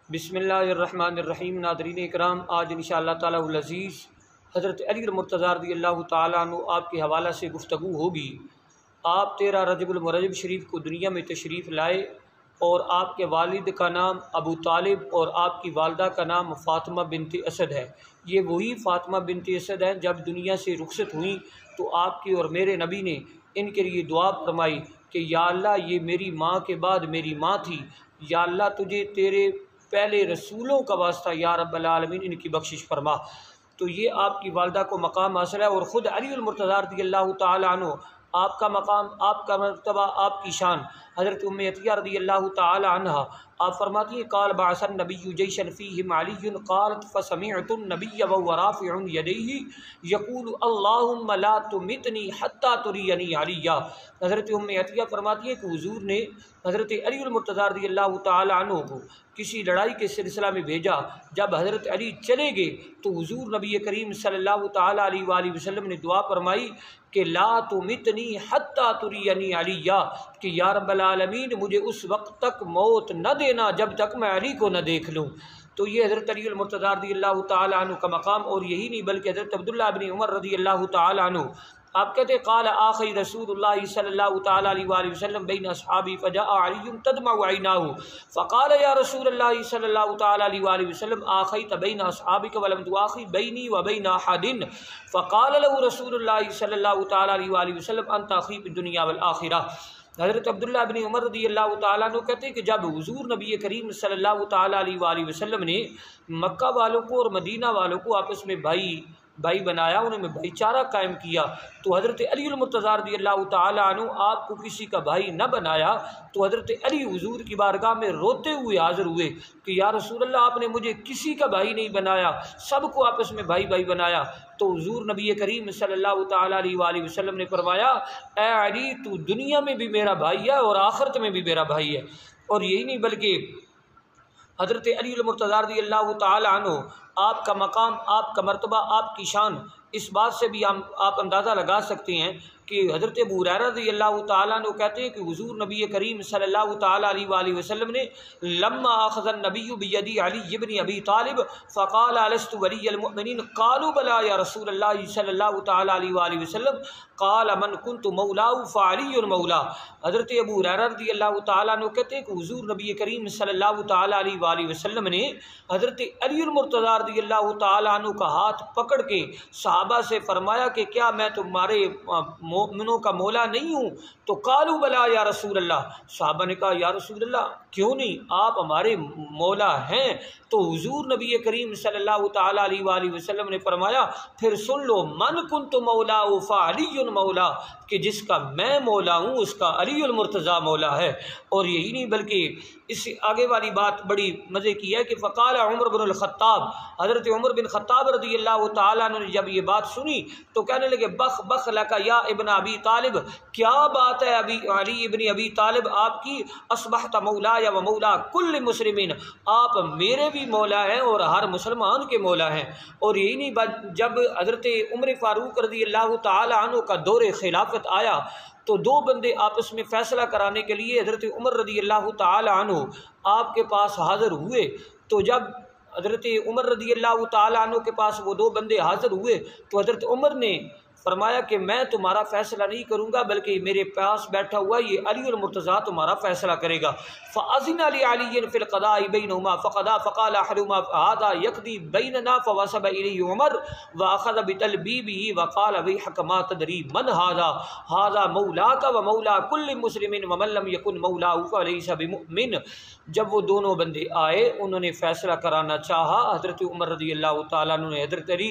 بسم اللہ الرحمن الرحیم۔ ناظرین اکرام، آج انشاءاللہ تعالی العزیز حضرت علی المرتضیٰ رضی اللہ تعالیٰ عنہ آپ کے حوالہ سے گفتگو ہوگی۔ آپ 13 رجب المرجب شریف کو دنیا میں تشریف لائے اور آپ کے والد کا نام ابو طالب اور آپ کی والدہ کا نام فاطمہ بنت اسد ہے۔ یہ وہی فاطمہ بنت اسد ہے جب دنیا سے رخصت ہوئیں تو آپ کی اور میرے نبی نے ان کے لیے دعا فرمائی کہ یا اللہ یہ میری ماں کے بعد میری ماں تھی، یا اللہ تجھے تیرے پہلے رسولوں کا واسطہ یا رب العالمین ان کی بخشش فرما۔ تو یہ آپ کی والدہ کو مقام حاصل ہے، اور خود علی المرتضیٰ رضی اللہ تعالی عنہ، آپ کا مقام، آپ کا مرتبہ، آپ کی شان۔ حضرت ام عطیہ رضی اللہ تعالی عنہ آپ فرماتی ہیں قال بعث النبی جیشا فیہم علی قالت فسمعت النبی وهو رافع یدیہ یقول اللہم لا تمتنی حتی ترینی علیہ۔ حضرت ام عطیہ فرماتی ہیں کہ حضور نے حضرت علی المرتضیٰ رضی اللہ تعالی عنہ کو کسی لڑائی کے سلسلہ میں بھیجا۔ جب حضرت علی چلے گئے تو حضور نبی کریم صلی اللہ تعالی علیہ وآلہ وسلم نے دعا فرمائی کہ لا تمتنی حتی ترینی علیہ، کہ یا رب العالمین مجھے اس وقت تک موت نہ دینا جب تک میں علی کو نہ دیکھ لوں۔ تو یہ حضرت علی المرتضیٰ رضی اللہ تعالی عنہ کا مقام، اور یہی نہیں بلکہ حضرت عبداللہ بن عمر رضی اللہ تعالی عنہ آپ کہتے ہیں قال آخی رسول اللہ صلی اللہ تعالی علیہ وآلہ وسلم بین اصحابی فجاء علی تدمع عیناہ فقال یا رسول اللہ صلی اللہ تعالی علیہ وآلہ وسلم آخیت بین اصحابک ولم تآخی بینی وبین احد فقال له رسول اللہ صلی اللہ تعالی علیہ وآلہ وسلم انت اخی فی الدنیا والآخرہ۔ حضرت عبداللہ بن عمر رضی اللہ تعالیٰ عنہ کہتے ہیں کہ جب حضور نبی کریم صلی اللہ تعالی علیہ وآلہ وسلم نے مکہ والوں کو اور مدینہ والوں کو آپس میں بھائی بنایا، انہوں نے بھائی چارہ قائم کیا، تو حضرت علی المرتضیٰ رضی اللہ تعالی عنہ آپ کو کسی کا بھائی نہ بنایا، تو حضرت علی حضور کی بارگاہ میں روتے ہوئے حاضر ہوئے کہ یا رسول اللہ آپ نے مجھے کسی کا بھائی نہیں بنایا، سب کو آپس میں بھائی بنایا۔ تو حضور نبی کریم صلی اللہ تعالی علیہ وآلہ وسلم نے فرمایا اے علی تو دنیا میں بھی میرا بھائی ہے اور آخرت میں بھی میرا بھائی ہے۔ اور یہی نہیں بلکہ حضرت علی المرتضیٰ رضی اللہ تعالی عنہ آپ کا مقام، آپ کا مرتبہ، آپ کی شان، اس بات سے بھی آپ اندازہ لگا سکتے ہیں کہ حضرت ابو ہریرہ رضی اللہ تعالیٰ عنہ کہتے ہیں کہ حضور نبی کریم صلی اللہ تعالی علیہ وآلہ وسلم نے لما اخذ النبی بید علی بن ابی طالب فقال الست ولی المؤمنین قالوا بلا یا رسول اللہ صلی اللہ تعالی علیہ وآلہ وسلم قال من کنت مولاہ فعلی مولا۔ حضرت ابو ہریرہ رضی اللہ تعالیٰ عنہ کہتے ہیں کہ حضور نبی کریم صلی اللہ تعالی علیہ وآلہ وسلم نے حضرت علی المرتضیٰ رضی اللہ تعالیٰ عنہ کا ہاتھ پکڑ کے صحابہ سے فرمایا کہ کیا میں تمہارے مومنوں کا مولا نہیں ہوں؟ تو قالوا بلا یا رسول اللہ، صحابہ نے کہا یا رسول اللہ کیوں نہیں، آپ ہمارے مولا ہیں۔ تو حضور نبی کریم صلی اللہ تعالی علیہ وآلہ وسلم نے فرمایا پھر سن لو من کنت مولا فعلی مولا، کہ جس کا میں مولا ہوں اس کا علی المرتضیٰ مولا ہے۔ اور یہی نہیں بلکہ اس سے آگے والی بات بڑی مزے کی ہے کہ فقال عمر بن الخطاب، حضرت عمر بن خطاب رضی اللہ تعالیٰ عنہ نے جب یہ بات سنی تو کہنے لگے بخ بخ لکا یا ابن ابی طالب، کیا بات ہے علی ابن ابی طالب آپ کی، اصبحت مولا یا و مولا کل مسلمین، آپ میرے بھی مولا ہیں اور ہر مسلمان کے مولا ہیں۔ اور یہی نہیں جب حضرت عمر فاروق رضی اللہ تعالیٰ عنہ کا دور خلافت آیا تو دو بندے آپس میں فیصلہ کرانے کے لیے حضرت عمر رضی اللہ تعالی عنہ آپ کے پاس حاضر ہوئے۔ تو جب حضرت عمر رضی اللہ تعالی عنہ کے پاس وہ دو بندے حاضر ہوئے تو حضرت عمر نے فرمایا کہ میں تمہارا فیصلہ نہیں کروں گا بلکہ میرے پاس بیٹھا ہوا یہ علی المرتضیٰ تمہارا فیصلہ کرے گا۔ فأذن لعلی فی القضاء بینہما فقضا فقال احدہما ھذا یقضی بیننا فوثب الیہ عمر واخذ بتلبیبہ وقال ویحک ما تدری من ھذا، ھذا مولاک ومولا کل مسلم ومن لم یکن مولاه فلیس بمؤمن۔ جب وہ دونوں بندے آئے انہوں نے فیصلہ کرانا چاہا، حضرت عمر رضی اللہ تعالیٰ عنہ نے حضرت علی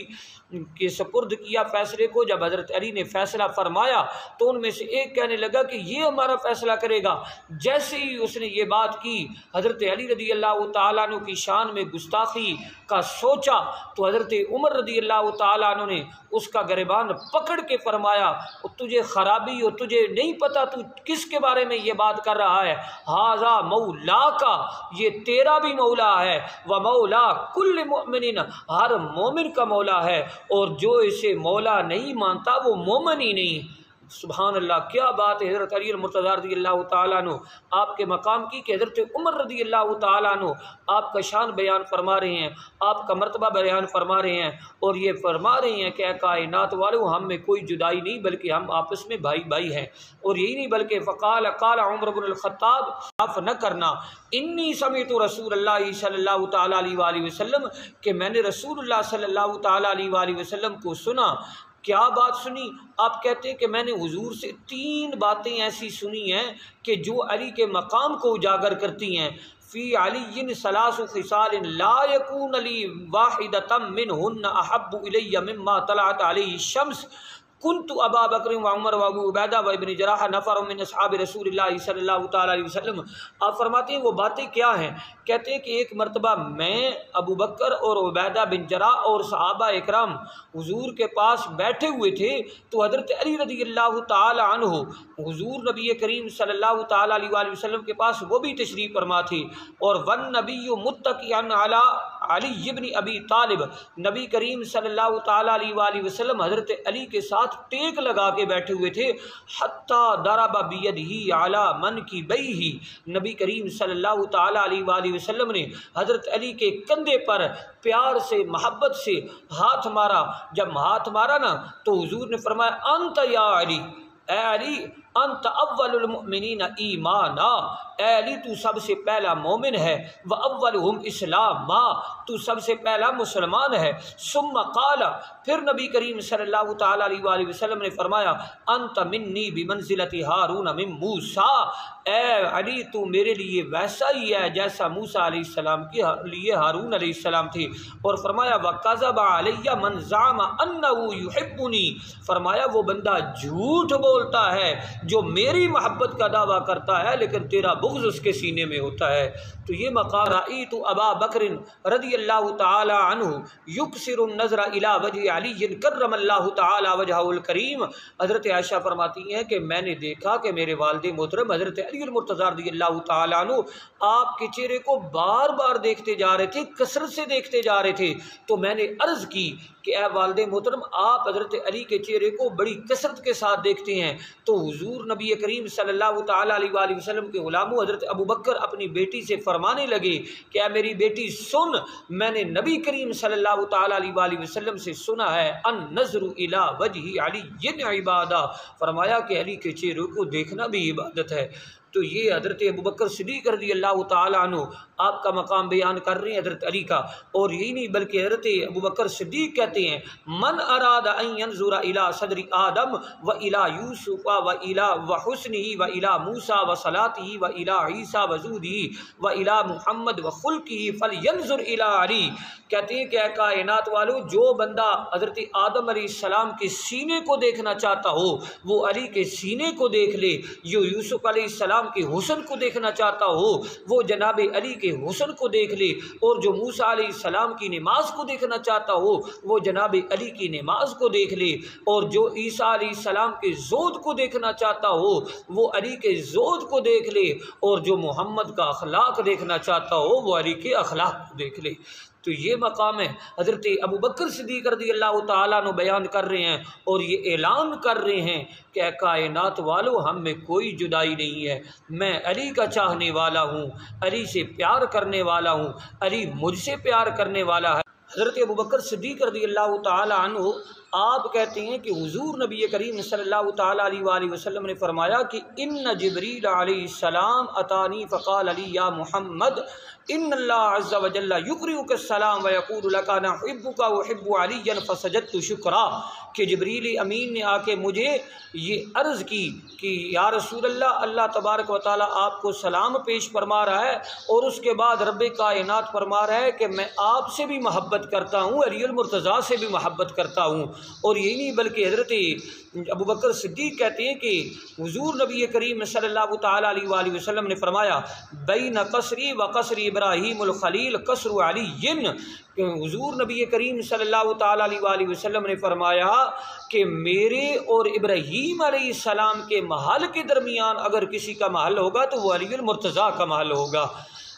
کے سپرد کیا فیصلے کو۔ جب حضرت علی نے فیصلہ فرمایا تو ان میں سے ایک کہنے لگا کہ یہ ہمارا فیصلہ کرے گا۔ جیسے ہی اس نے یہ بات کی حضرت علی رضی اللہ تعالیٰ عنہ کی شان میں گستاخی کا سوچا تو حضرت عمر رضی اللہ تعالیٰ عنہ نے اس کا گریبان پکڑ کے فرمایا تجھے خرابی ہو، تجھے نہیں پتہ تو کس کے بارے میں یہ بات کر رہا ہے، ھذا مولا کا، یہ تیرا بھی مولا ہے، و مولا کل مؤمنین، ہر مومن کا مولا ہے، اور جو اسے مولا نہیں مانتا وہ مومن ہی نہیں۔ سبحان اللہ، کیا بات ہے حضرت علی المرتضیٰ رضی اللہ تعالیٰ عنہ آپ کے مقام کی، کہ حضرت عمر رضی اللہ تعالیٰ عنہ آپ کا شان بیان فرما رہے ہیں، آپ کا مرتبہ بیان فرما رہے ہیں، اور یہ فرما رہے ہیں کہ اے کائنات والو، ہم میں کوئی جدائی نہیں بلکہ ہم آپس میں بھائی بھائی ہیں۔ اور یہی نہیں بلکہ قال عمر بن الخطاب، معاف نہ کرنا، انی سمعت رسول اللہ صلی اللہ تعالیٰ علیہ وآلہ وسلم، کہ میں نے رسول اللہ صلی اللہ تعالیٰ علیہ وآلہ وسلم کو سنا۔ کیا بات سنی؟ آپ کہتے ہیں کہ میں نے حضور سے 3 باتیں ایسی سنی ہیں کہ جو علی کے مقام کو اجاگر کرتی ہیں۔ فی علی 3 خصال لا یکون لی واحدۃ منہن احب الی مما طلعت علیہ الشمس، کنت ابا بکر و عمر و ابو عبیدہ و ابن جراح نفر من اصحاب رسول اللہ صلی اللہ تعالیٰ علیہ وسلم۔ آپ فرماتے ہیں وہ باتیں کیا ہیں؟ کہتے ہیں کہ ایک مرتبہ میں، ابو بکر اور عبیدہ بن جراح اور صحابہ اکرام حضور کے پاس بیٹھے ہوئے تھے، تو حضرت علی رضی اللہ تعالی عنہ حضور نبی کریم صلی اللہ تعالیٰ علیہ وآلہ وسلم کے پاس وہ بھی تشریف فرما تھے، اور والنبی متکئا علی علی ابن ابی طالب، نبی کریم صلی اللہ تعالیٰ علیہ وآلہ وسلم حضرت علی کے ساتھ ٹیک لگا کے بیٹھے ہوئے تھے، حتیٰ ضرب بیدہ علی منکبیہ، نبی کریم صلی اللہ تعالیٰ علیہ وآلہ وسلم نے حضرت علی کے کندھے پر پیار سے، محبت سے ہاتھ مارا۔ جب ہاتھ مارا نا تو حضور نے فرمایا انت یا علی، اے علی انت اول المؤمنین ایمانا، اے علی تو سب سے پہلا مومن ہے، واولہم اسلاما، تو سب سے پہلا مسلمان ہے۔ ثم قال، پھر نبی کریم صلی اللہ تعالیٰ علیہ وآلہ وسلم نے فرمایا انت منی بمنزلۃ ہارون من موسیٰ، اے علی تو میرے لیے ویسا ہی ہے جیسا موسیٰ علیہ السلام کے لیے ہارون علیہ السلام تھے۔ اور فرمایا وَكَذَبَ عَلَيَّ مَنْ زَعَمَ أَنَّهُ يُحِبُّنِي، فرمایا وہ بندہ جھوٹ بولتا ہے جو میری محبت کا دعویٰ کرتا ہے لیکن تیرا بغض اس کے سینے میں ہوتا ہے۔ تو یہ مقام رأیت ابا بکر رضی اللہ تعالی عنہ یکسر النظر الی وجہ علی کرم اللہ تعالی وجہہ الکریم، حضرت عائشہ فرماتی ہیں کہ میں نے دیکھا کہ میرے والد محترم حضرت علی المرتضیٰ رضی اللہ تعالی عنہ آپ کے چہرے کو بار بار دیکھتے جا رہے تھے، کثرت سے دیکھتے جا رہے تھے۔ تو میں نے عرض کی کہ اے والد محترم، آپ حضرت علی کے چہرے کو بڑی کثرت کے ساتھ دیکھتے ہیں۔ تو حضور نبی کریم صلی اللہ تعالیٰ علیہ وآلہ وسلم کے غلاموں حضرت ابو بکر اپنی بیٹی سے فرمانے لگے کہ اے میری بیٹی سن، میں نے نبی کریم صلی اللہ تعالیٰ علیہ وآلہ وسلم سے سنا ہے النظر الی وجہ علی عبادہ، فرمایا کہ علی کے چہرے کو دیکھنا بھی عبادت ہے۔ تو یہ حضرت ابو بکر صدیق رضی اللہ تعالیٰ عنہ آپ کا مقام بیان کر رہے ہیں حضرت علی کا۔ اور یہی نہیں بلکہ حضرت ابو بکر صدیق کہتے ہیں من اراد ان ينظر الى صدر آدم و الى یوسف و الى وحسنہ و الى موسیٰ و صلاتہ و الى عیسیٰ و زودہ و الى محمد و خلقہ فلینظر الى علی، کہتے ہیں کہ اے کائنات والو، جو بندہ حضرت آدم علیہ السلام کے سینے کو دیکھنا چاہتا ہو وہ علی کے سینے کو دیکھ لے، جو یوسف علیہ السلام کے حسن کو دیکھنا چاہتا ہو وہ جناب علی کے حسن کو دیکھ لے، اور جو موسیٰ علیہ السلام کی نماز کو دیکھنا چاہتا ہو وہ جناب علی کی نماز کو دیکھ لے، اور جو عیسیٰ علیہ السلام کے زود کو دیکھنا چاہتا ہو وہ علی کے زود کو دیکھ لے، اور جو محمد کا اخلاق دیکھنا چاہتا ہو وہ علی کے اخلاق کو دیکھ لے۔ تو یہ مقام ہے حضرت ابو بکر صدیق رضی اللہ تعالیٰ عنہ بیان کر رہے ہیں، اور یہ اعلان کر رہے ہیں کہ اے کائنات والو، ہم میں کوئی جدائی نہیں ہے، میں علی کا چاہنے والا ہوں، علی سے پیار کرنے والا ہوں، علی مجھ سے پیار کرنے والا ہے۔ حضرت ابو بکر صدیق رضی اللہ تعالیٰ عنہ آپ کہتے ہیں کہ حضور نبی کریم صلی اللہ تعالیٰ علیہ وآلہ وسلم نے فرمایا کہ ان جبریل علیہ السلام اتانی فقال علی یا محمد ان اللہ عز و جل یقرئک السلام ویقول لک انا احبک واحب علیا فسجدت شکرا، کہ جبریل امین نے آ کے مجھے یہ عرض کی کہ یا رسول اللہ، اللہ تبارک و تعالیٰ آپ کو سلام پیش فرما رہا ہے، اور اس کے بعد رب کائنات فرما رہا ہے کہ میں آپ سے بھی محبت کرتا ہوں، علی المرتضیٰ سے بھی محبت کرتا ہوں۔ اور یہی نہیں بلکہ حضرت ابو بکر صدیق کہتے ہیں کہ حضور نبی کریم صلی اللہ تعالیٰ علیہ وآلہ وسلم نے فرمایا بین قصری و قصر ابراہیم الخلیل قصر علی، کہ حضور نبی کریم صلی اللہ تعالیٰ علیہ وآلہ وسلم نے فرمایا کہ میرے اور ابراہیم علیہ السلام کے محل کے درمیان اگر کسی کا محل ہوگا تو وہ علی المرتضیٰ کا محل ہوگا۔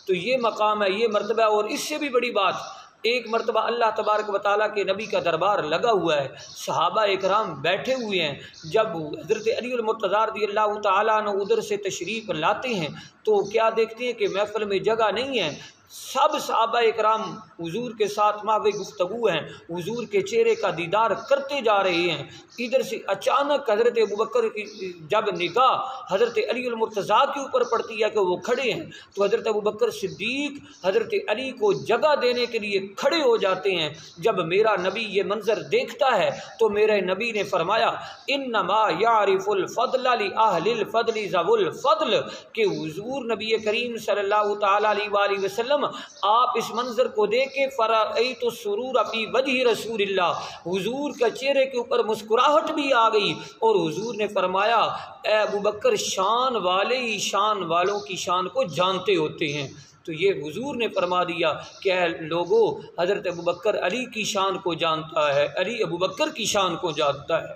تو یہ مقام ہے، یہ مرتبہ ہے۔ اور اس سے بھی بڑی بات ایک مرتبہ اللہ تبارک و تعالیٰ کے نبی کا دربار لگا ہوا ہے، صحابہ اکرام بیٹھے ہوئے ہیں، جب حضرت علی المرتضیٰ رضی اللہ تعالیٰ عنہ ادھر سے تشریف لاتے ہیں تو کیا دیکھتے ہیں کہ محفل میں جگہ نہیں ہے، سب صحابہ اکرام حضور کے ساتھ محو گفتگو ہیں، حضور کے چہرے کا دیدار کرتے جا رہے ہیں۔ ادھر سے اچانک حضرت ابوبکر کی جب نگاہ حضرت علی المرتضیٰ کے اوپر پڑتی ہے کہ وہ کھڑے ہیں، تو حضرت ابوبکر صدیق حضرت علی کو جگہ دینے کے لیے کھڑے ہو جاتے ہیں۔ جب میرا نبی یہ منظر دیکھتا ہے تو میرے نبی نے فرمایا انما یعرف الفضل لأہل الفضل ذو الفضل، کہ حضور نبی کریم صلی اللہ تعالیٰ علیہ وآلہ وسلم آپ اس منظر کو دیکھے فرأیت السرور فی وجہ رسول اللہ، حضور کے چہرے کے اوپر مسکراہٹ بھی آ گئی، اور حضور نے فرمایا اے ابوبکر شان والے ہی شان والوں کی شان کو جانتے ہوتے ہیں۔ تو یہ حضور نے فرما دیا کہ اے لوگوں، حضرت ابوبکر علی کی شان کو جانتا ہے، علی ابوبکر کی شان کو جانتا ہے۔